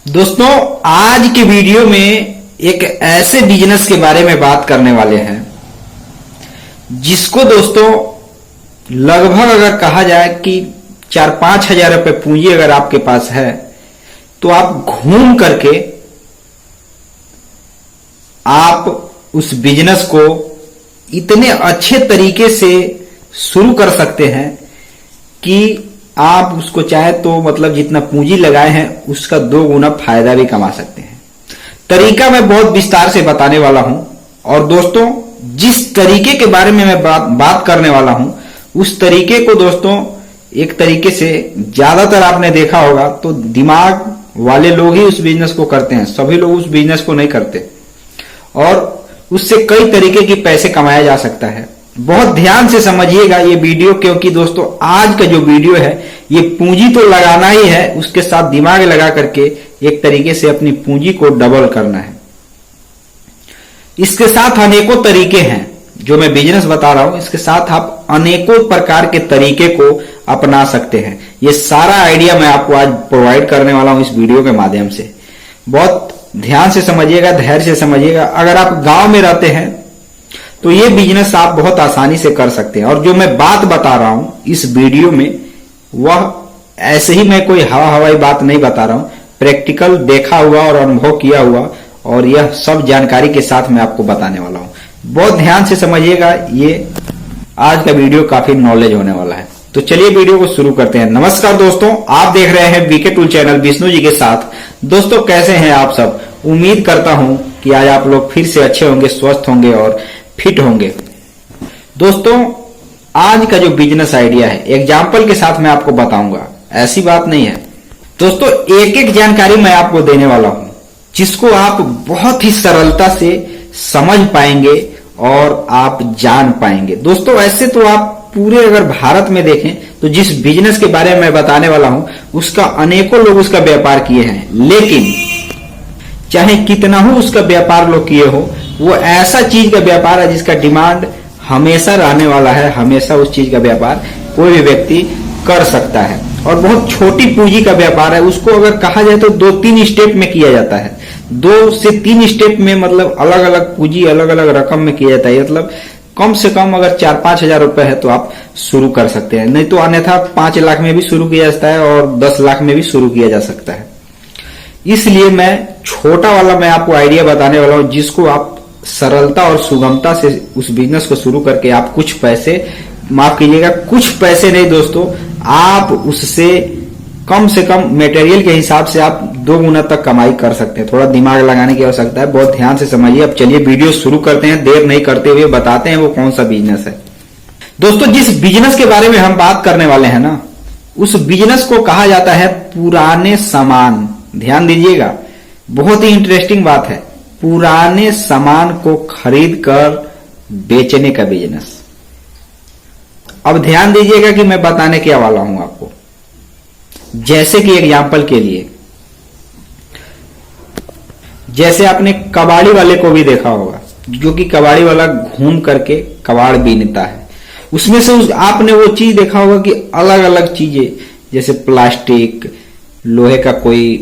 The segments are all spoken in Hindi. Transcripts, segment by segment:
दोस्तों, आज के वीडियो में एक ऐसे बिजनेस के बारे में बात करने वाले हैं जिसको दोस्तों लगभग अगर कहा जाए कि 4-5 हजार रुपए पूंजी अगर आपके पास है तो आप घूम करके आप उस बिजनेस को इतने अच्छे तरीके से शुरू कर सकते हैं कि आप उसको चाहे तो मतलब जितना पूंजी लगाए हैं उसका 2 गुना फायदा भी कमा सकते हैं। तरीका मैं बहुत विस्तार से बताने वाला हूं और दोस्तों जिस तरीके के बारे में मैं बात करने वाला हूं उस तरीके को दोस्तों एक तरीके से ज्यादातर आपने देखा होगा तो दिमाग वाले लोग ही उस बिजनेस को करते हैं, सभी लोग उस बिजनेस को नहीं करते और उससे कई तरीके के पैसे कमाया जा सकता है। बहुत ध्यान से समझिएगा ये वीडियो, क्योंकि दोस्तों आज का जो वीडियो है ये पूंजी तो लगाना ही है, उसके साथ दिमाग लगा करके एक तरीके से अपनी पूंजी को डबल करना है। इसके साथ अनेकों तरीके हैं जो मैं बिजनेस बता रहा हूं, इसके साथ आप अनेकों प्रकार के तरीके को अपना सकते हैं। ये सारा आइडिया मैं आपको आज प्रोवाइड करने वाला हूं इस वीडियो के माध्यम से। बहुत ध्यान से समझिएगा, धैर्य से समझिएगा। अगर आप गांव में रहते हैं तो ये बिजनेस आप बहुत आसानी से कर सकते हैं और जो मैं बात बता रहा हूं इस वीडियो में वह ऐसे ही मैं कोई हवाई बात नहीं बता रहा हूं, प्रैक्टिकल देखा हुआ और अनुभव किया हुआ और यह सब जानकारी के साथ मैं आपको बताने वाला हूं। बहुत ध्यान से समझिएगा, ये आज का वीडियो काफी नॉलेज होने वाला है। तो चलिए वीडियो को शुरू करते हैं। नमस्कार दोस्तों, आप देख रहे हैं VK tool channel Vishnu ji के साथ। दोस्तों कैसे हैं आप सब? उम्मीद करता हूं कि आज आप लोग फिर से अच्छे होंगे, स्वस्थ होंगे और फिट होंगे। दोस्तों आज का जो बिजनेस आइडिया है एग्जाम्पल के साथ मैं आपको बताऊंगा, ऐसी बात नहीं है दोस्तों। एक एक जानकारी मैं आपको देने वाला हूं जिसको आप बहुत ही सरलता से समझ पाएंगे और आप जान पाएंगे। दोस्तों ऐसे तो आप पूरे अगर भारत में देखें तो जिस बिजनेस के बारे में मैं बताने वाला हूं उसका अनेकों लोग उसका व्यापार किए हैं, लेकिन चाहे कितना हो उसका व्यापार लोग किए हो, वो ऐसा चीज का व्यापार है जिसका डिमांड हमेशा रहने वाला है। हमेशा उस चीज का व्यापार कोई भी व्यक्ति कर सकता है और बहुत छोटी पूंजी का व्यापार है। उसको अगर कहा जाए तो 2-3 स्टेप में किया जाता है। 2 से 3 स्टेप में मतलब अलग अलग पूंजी अलग अलग रकम में किया जाता है। मतलब कम से कम अगर 4-5 हजार रुपए है तो आप शुरू कर सकते हैं, नहीं तो अन्यथा 5 लाख में भी शुरू किया जाता है और 10 लाख में भी शुरू किया जा सकता है। इसलिए मैं छोटा वाला मैं आपको आइडिया बताने वाला हूं जिसको आप सरलता और सुगमता से उस बिजनेस को शुरू करके आप कुछ पैसे, माफ कीजिएगा कुछ पैसे नहीं दोस्तों, आप उससे कम से कम मटेरियल के हिसाब से आप 2 गुना तक कमाई कर सकते हैं। थोड़ा दिमाग लगाने की आवश्यकता है, बहुत ध्यान से समझिए। अब चलिए वीडियो शुरू करते हैं, देर नहीं करते हुए बताते हैं वो कौन सा बिजनेस है। दोस्तों जिस बिजनेस के बारे में हम बात करने वाले हैं ना, उस बिजनेस को कहा जाता है पुराने सामान। ध्यान दीजिएगा, बहुत ही इंटरेस्टिंग बात है, पुराने सामान को खरीद कर बेचने का बिजनेस। अब ध्यान दीजिएगा कि मैं बताने क्या वाला हूं आपको। जैसे कि एग्जाम्पल के लिए, जैसे आपने कबाड़ी वाले को भी देखा होगा, जो कि कबाड़ी वाला घूम करके कबाड़ बीनता है। उसमें से आपने वो चीज देखा होगा कि अलग अलग चीजें जैसे प्लास्टिक, लोहे का कोई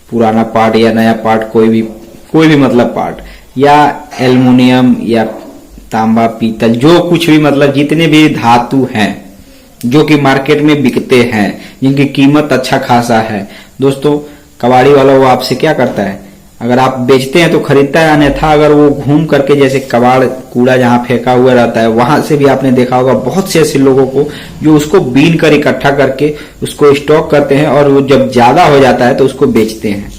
पुराना पार्ट या नया पार्ट, कोई भी मतलब पार्ट, या एल्युमिनियम या तांबा पीतल, जो कुछ भी मतलब जितने भी धातु हैं जो कि मार्केट में बिकते हैं, जिनकी कीमत अच्छा खासा है। दोस्तों कबाड़ी वाला वो आपसे क्या करता है, अगर आप बेचते हैं तो खरीदता है, अन्यथा अगर वो घूम करके जैसे कबाड़ कूड़ा जहां फेंका हुआ रहता है वहां से भी आपने देखा होगा बहुत से ऐसे लोगों को जो उसको बीन कर इकट्ठा करके उसको स्टॉक करते हैं और वो जब ज्यादा हो जाता है तो उसको बेचते हैं।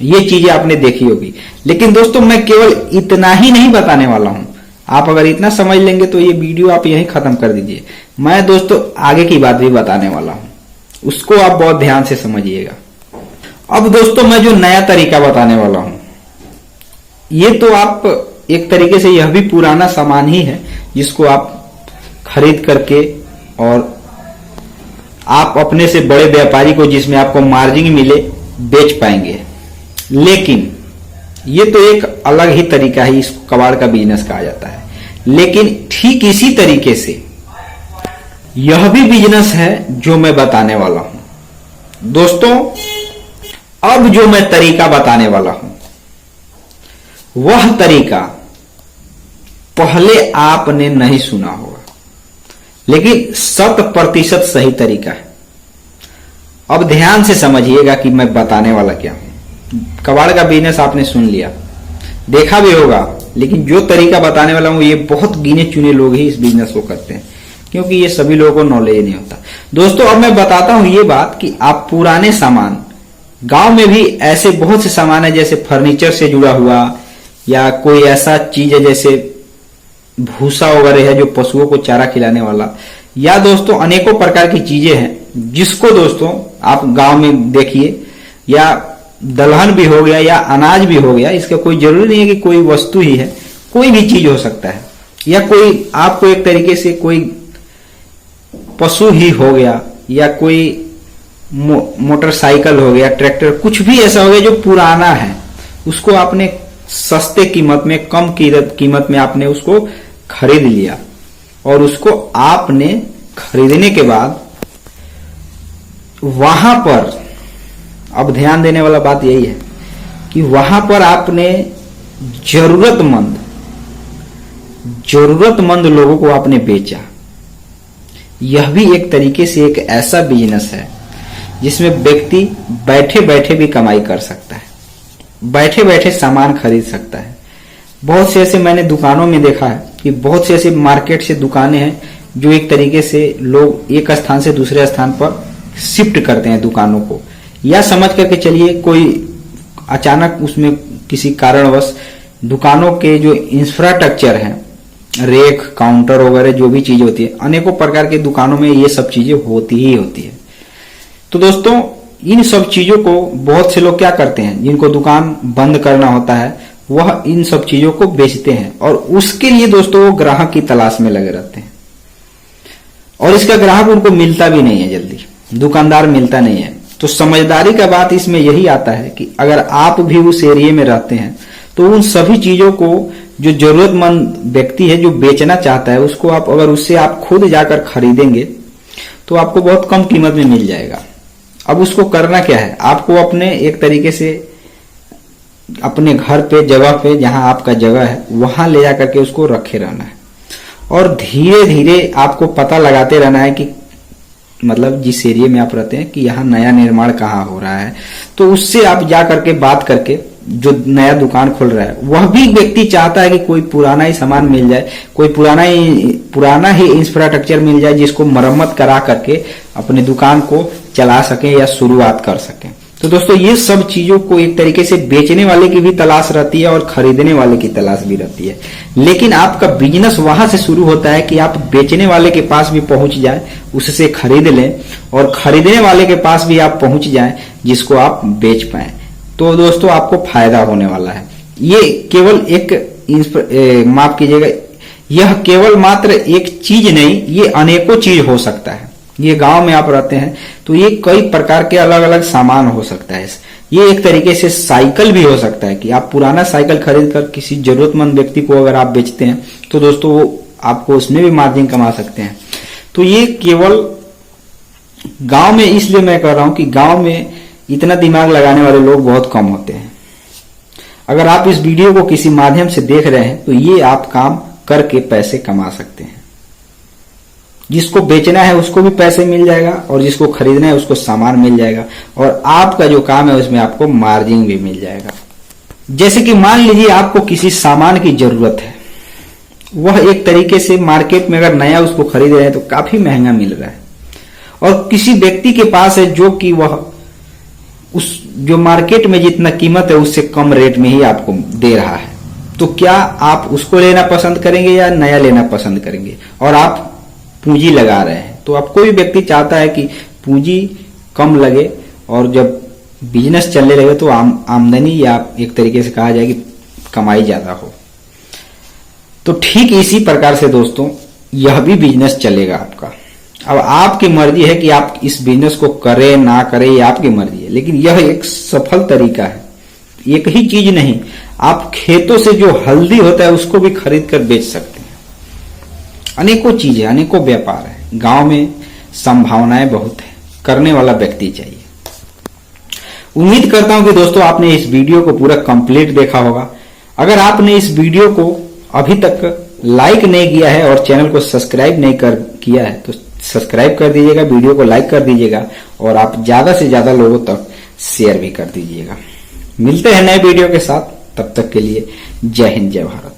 ये चीजें आपने देखी होगी। लेकिन दोस्तों मैं केवल इतना ही नहीं बताने वाला हूं, आप अगर इतना समझ लेंगे तो ये वीडियो आप यहीं खत्म कर दीजिए। मैं दोस्तों आगे की बात भी बताने वाला हूं, उसको आप बहुत ध्यान से समझिएगा। अब दोस्तों मैं जो नया तरीका बताने वाला हूं, ये तो आप एक तरीके से यह भी पुराना सामान ही है जिसको आप खरीद करके और आप अपने से बड़े व्यापारी को, जिसमें आपको मार्जिन मिले, बेच पाएंगे। लेकिन ये तो एक अलग ही तरीका है, इसको कबाड़ का बिजनेस कहा जाता है। लेकिन ठीक इसी तरीके से यह भी बिजनेस है जो मैं बताने वाला हूं। दोस्तों अब जो मैं तरीका बताने वाला हूं, वह तरीका पहले आपने नहीं सुना होगा, लेकिन 100% सही तरीका है। अब ध्यान से समझिएगा कि मैं बताने वाला क्या हूं। कबाड़ का बिजनेस आपने सुन लिया, देखा भी होगा, लेकिन जो तरीका बताने वाला हूं ये बहुत गिने चुने लोग ही इस बिजनेस को करते हैं, क्योंकि ये सभी लोगों को नॉलेज नहीं होता। दोस्तों अब मैं बताता हूं ये बात कि आप पुराने सामान, गांव में भी ऐसे बहुत से सामान है, जैसे फर्नीचर से जुड़ा हुआ या कोई ऐसा चीज है जैसे भूसा वगैरह है जो पशुओं को चारा खिलाने वाला, या दोस्तों अनेकों प्रकार की चीजें हैं जिसको दोस्तों आप गांव में देखिए, या दलहन भी हो गया या अनाज भी हो गया, इसका कोई जरूरी नहीं है कि कोई वस्तु ही है, कोई भी चीज हो सकता है, या कोई आपको एक तरीके से कोई पशु ही हो गया, या कोई मोटरसाइकिल हो गया, ट्रैक्टर, कुछ भी ऐसा हो गया जो पुराना है, उसको आपने सस्ते कीमत में, कम कीमत में आपने उसको खरीद लिया, और उसको आपने खरीदने के बाद वहां पर, अब ध्यान देने वाला बात यही है कि वहां पर आपने जरूरतमंद लोगों को आपने बेचा। यह भी एक तरीके से एक ऐसा बिजनेस है जिसमें व्यक्ति बैठे बैठे भी कमाई कर सकता है, बैठे बैठे सामान खरीद सकता है। बहुत से ऐसे मैंने दुकानों में देखा है कि बहुत से ऐसे मार्केट से दुकानें हैं जो एक तरीके से लोग एक स्थान से दूसरे स्थान पर शिफ्ट करते हैं दुकानों को, या समझ करके चलिए कोई अचानक उसमें किसी कारणवश दुकानों के जो इंफ्रास्ट्रक्चर है, रेक, काउंटर वगैरह जो भी चीज होती है, अनेकों प्रकार के दुकानों में ये सब चीजें होती ही होती है। तो दोस्तों इन सब चीजों को बहुत से लोग क्या करते हैं, जिनको दुकान बंद करना होता है, वह इन सब चीजों को बेचते हैं, और उसके लिए दोस्तों वो ग्राहक की तलाश में लगे रहते हैं, और इसका ग्राहक उनको मिलता भी नहीं है जल्दी, दुकानदार मिलता नहीं है। तो समझदारी का बात इसमें यही आता है कि अगर आप भी उस एरिया में रहते हैं तो उन सभी चीजों को जो जरूरतमंद व्यक्ति है जो बेचना चाहता है, उसको आप अगर उससे आप खुद जाकर खरीदेंगे तो आपको बहुत कम कीमत में मिल जाएगा। अब उसको करना क्या है, आपको अपने एक तरीके से अपने घर पे, जगह पे, जहां आपका जगह है वहां ले जाकर के उसको रखे रहना है, और धीरे धीरे आपको पता लगाते रहना है कि मतलब जिस एरिया में आप रहते हैं कि यहाँ नया निर्माण कहाँ हो रहा है, तो उससे आप जा करके बात करके, जो नया दुकान खोल रहा है वह भी व्यक्ति चाहता है कि कोई पुराना ही सामान मिल जाए, कोई पुराना ही इंफ्रास्ट्रक्चर मिल जाए जिसको मरम्मत करा करके अपने दुकान को चला सके या शुरुआत कर सके। तो दोस्तों ये सब चीजों को एक तरीके से बेचने वाले की भी तलाश रहती है और खरीदने वाले की तलाश भी रहती है, लेकिन आपका बिजनेस वहां से शुरू होता है कि आप बेचने वाले के पास भी पहुंच जाए, उससे खरीद लें, और खरीदने वाले के पास भी आप पहुंच जाए जिसको आप बेच पाए। तो दोस्तों आपको फायदा होने वाला है। ये केवल एक माफ कीजिएगा, यह केवल मात्र एक चीज नहीं, ये अनेकों चीज हो सकता है। ये गांव में आप रहते हैं तो ये कई प्रकार के अलग अलग सामान हो सकता है। ये एक तरीके से साइकिल भी हो सकता है कि आप पुराना साइकिल खरीद कर किसी जरूरतमंद व्यक्ति को अगर आप बेचते हैं तो दोस्तों वो आपको उसमें भी मार्जिन कमा सकते हैं। तो ये केवल गांव में इसलिए मैं कह रहा हूं कि गांव में इतना दिमाग लगाने वाले लोग बहुत कम होते हैं। अगर आप इस वीडियो को किसी माध्यम से देख रहे हैं तो ये आप काम करके पैसे कमा सकते हैं। जिसको बेचना है उसको भी पैसे मिल जाएगा, और जिसको खरीदना है उसको सामान मिल जाएगा, और आपका जो काम है उसमें आपको मार्जिन भी मिल जाएगा। जैसे कि मान लीजिए आपको किसी सामान की जरूरत है, वह एक तरीके से मार्केट में अगर नया उसको खरीद रहे हैं तो काफी महंगा मिल रहा है, और किसी व्यक्ति के पास है जो कि वह उस जो मार्केट में जितना कीमत है उससे कम रेट में ही आपको दे रहा है, तो क्या आप उसको लेना पसंद करेंगे या नया लेना पसंद करेंगे? और आप पूंजी लगा रहे हैं, तो आप कोई व्यक्ति चाहता है कि पूंजी कम लगे और जब बिजनेस चलने लगे तो आमदनी या एक तरीके से कहा जाए कि कमाई ज्यादा हो। तो ठीक इसी प्रकार से दोस्तों यह भी बिजनेस चलेगा आपका। अब आपकी मर्जी है कि आप इस बिजनेस को करें ना करें, ये आपकी मर्जी है, लेकिन यह एक सफल तरीका है। एक ही चीज नहीं, आप खेतों से जो हल्दी होता है उसको भी खरीद कर बेच सकते हैं। अनेकों चीजें, अनेकों व्यापार है। गांव में संभावनाएं बहुत है, करने वाला व्यक्ति चाहिए। उम्मीद करता हूं कि दोस्तों आपने इस वीडियो को पूरा कंप्लीट देखा होगा। अगर आपने इस वीडियो को अभी तक लाइक नहीं किया है और चैनल को सब्सक्राइब नहीं किया है तो सब्सक्राइब कर दीजिएगा, वीडियो को लाइक कर दीजिएगा और आप ज्यादा से ज्यादा लोगों तक शेयर भी कर दीजिएगा। मिलते हैं नए वीडियो के साथ, तब तक के लिए जय हिंद जय भारत।